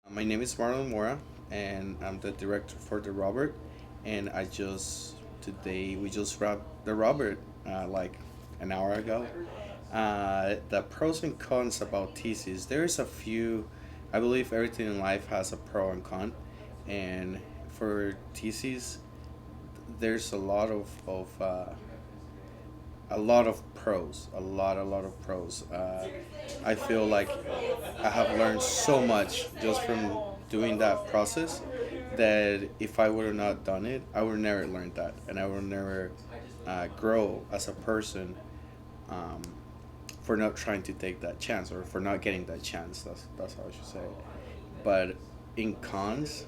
My name is Marlon Mora, and I'm the director for the Robert. And today we just wrapped the Robert like an hour ago. The pros and cons about thesis. There's a few. I believe everything in life has a pro and con, and for thesis, there's a lot of pros, a lot of pros. I feel like I have learned so much just from doing that process that if I would have not done it, I would never learn that, and I would never grow as a person um, for not trying to take that chance or for not getting that chance. That's how I should say it. But in cons,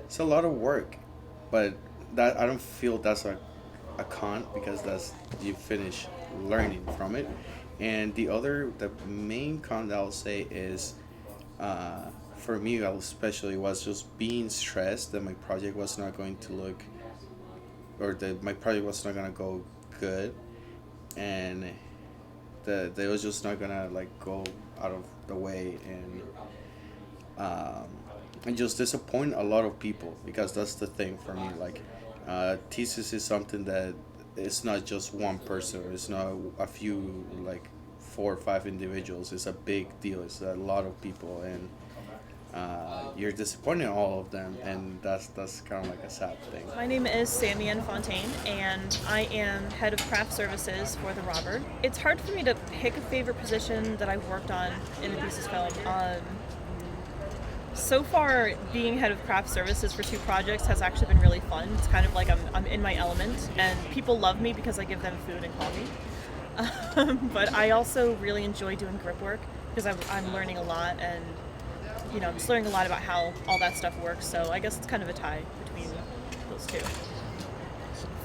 it's a lot of work, but that I don't feel that's a con because that's you finish learning from it. And the main con that I'll say is, for me, especially was just being stressed that my project was not going to look, or that my project was not gonna go good, and that they was just not gonna like go out of the way, and just disappoint a lot of people because that's the thing for me. Like, thesis is something that it's not just one person. It's not a few like 4 or 5 individuals. It's a big deal. It's a lot of people, and you're disappointing all of them, and that's kind of like a sad thing. My name is Sammy Ann Fontaine, and I am head of craft services for the Robert. It's hard for me to pick a favorite position that I've worked on in a thesis film. So far, being head of craft services for 2 projects has actually been really fun. It's kind of like I'm in my element, and people love me because I give them food and coffee. But I also really enjoy doing grip work because I'm learning a lot, and I'm just learning a lot about how all that stuff works. So I guess it's kind of a tie between those two.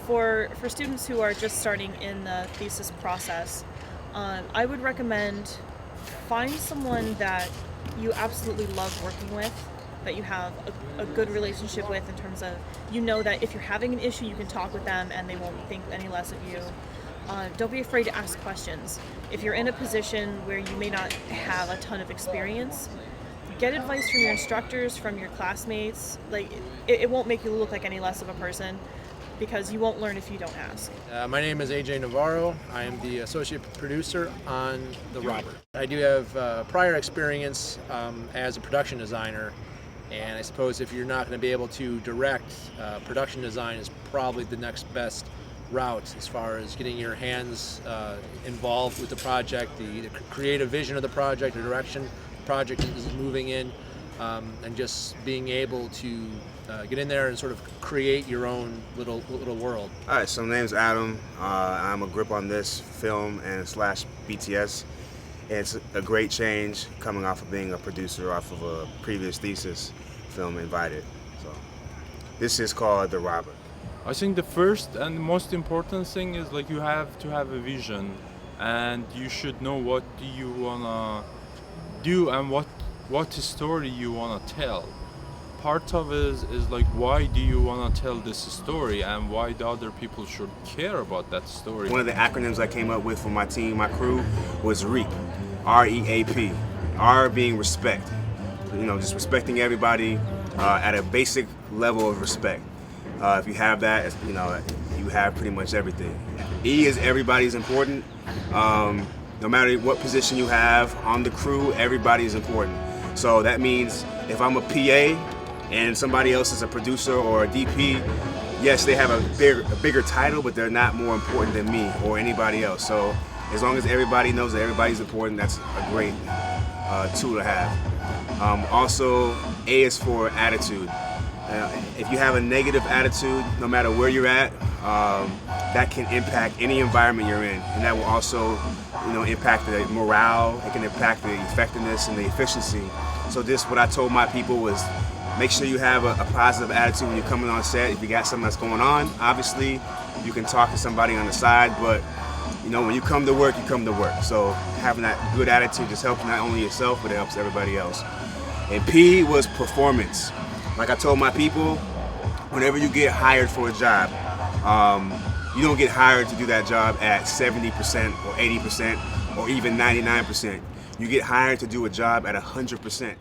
For students who are just starting in the thesis process, I would recommend find someone that you absolutely love working with, that you have a good relationship with in terms of that if you're having an issue, you can talk with them and they won't think any less of you. Don't be afraid to ask questions. If you're in a position where you may not have a ton of experience, get advice from your instructors, from your classmates. Like, it won't make you look like any less of a person because you won't learn if you don't ask. My name is AJ Navarro. I am the associate producer on The Robert. I do have prior experience as a production designer, and I suppose if you're not going to be able to direct, production design is probably the next best route as far as getting your hands involved with the project, the creative vision of the project, the direction the project is moving in, and just being able to get in there and sort of create your own little world. All right, so my name's Adam. I'm a grip on this film and slash BTS. And it's a great change coming off of being a producer off of a previous thesis film, Invited. So this is called The Robert. I think the first and the most important thing is like you have to have a vision, and you should know what you wanna do and what story you wanna tell. Part of it is like, why do you want to tell this story, and why the other people should care about that story. One of the acronyms I came up with for my team, my crew, was REAP. R-E-A-P. R being respect. Just respecting everybody at a basic level of respect. If you have that, you have pretty much everything. E is everybody's important. No matter what position you have on the crew, everybody is important. So that means if I'm a PA, and somebody else is a producer or a DP, yes, they have a bigger title, but they're not more important than me or anybody else. So as long as everybody knows that everybody's important, that's a great tool to have. Also, A is for attitude. If you have a negative attitude, no matter where you're at, that can impact any environment you're in, and that will also, impact the morale. It can impact the effectiveness and the efficiency. So what I told my people was, make sure you have a positive attitude when you're coming on set. If you got something that's going on, obviously you can talk to somebody on the side, but when you come to work, you come to work. So having that good attitude just helps not only yourself, but it helps everybody else. And P was performance. Like I told my people, whenever you get hired for a job, you don't get hired to do that job at 70% or 80% or even 99%. You get hired to do a job at 100%.